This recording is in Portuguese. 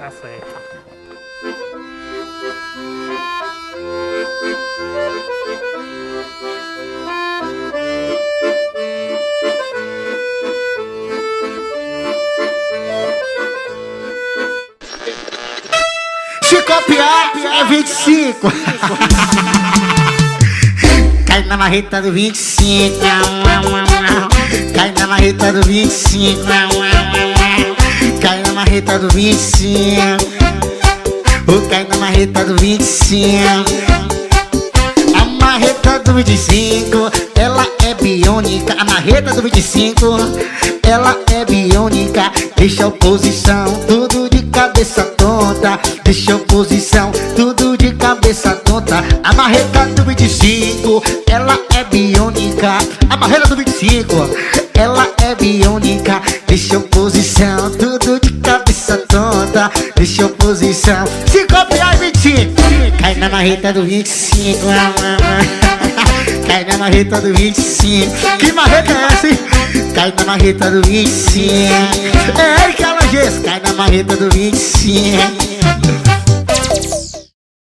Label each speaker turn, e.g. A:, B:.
A: Tá certo.
B: Se copiar é 25. Cai na marreta do 25. Cai na marreta do 25. Cai na marreta do 25. Cai na marreta do 25. A marreta do 25, ela é biônica. A marreta do 25, ela é biônica. Deixa a oposição tudo de cabeça tonta. Deixa a oposição tudo de cabeça tonta. A marreta do 25, ela é biônica. A marreta do 25, ela é biônica. Deixa a oposição tudo de cabeça tonta. Deixa a oposição. Se copiar 25, cai na marreta do 25. Cai na marreta do 25. Que marreta é essa, hein? Cai na marreta do 25. É Eric Alanges. Cai na marreta do 25.